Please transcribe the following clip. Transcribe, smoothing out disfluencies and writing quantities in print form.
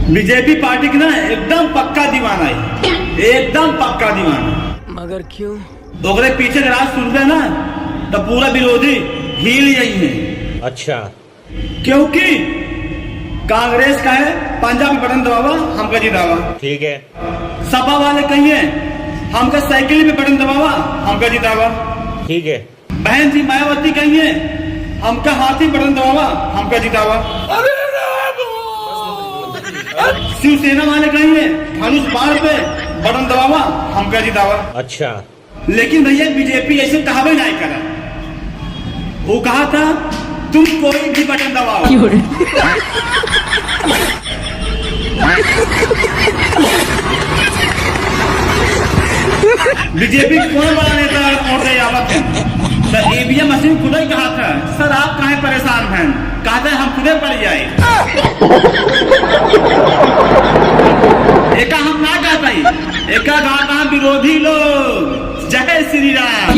BJP party की ना एकदम पक्का दीवाना है, एकदम पक्का दीवाना। मगर क्यों? ओकरे पीछे राज सुनते ना तो पूरा विरोधी हिल जाई है। अच्छा, क्योंकि कांग्रेस का है पंजाब में बटन दबावा हमका जितावा। ठीक है। सपा वाले कहिए हमका साइकिल में बटन दबावा हमका जितावा। ठीक है। बहन जी मायावती कहिए हमका हाथी बटन दबावा हमका जितावा। शिवसेना वाले कहिए धनुष बाण पे बटन दबावा हमका जितावा। अच्छा, लेकिन भैया बीजेपी ऐसे कहावे नहीं करा। वो कहा था तुम कोई भी बटन दबाओ। बीजेपी कौन बड़ा नेता और आवत है तो ईवीएम मशीन खुद ही कहा था सर आप काहे परेशान हैं, कहते हम खुदे पड़ जाए। एका हम ना कहते एका गाता विरोधी लोग। जय श्री राम।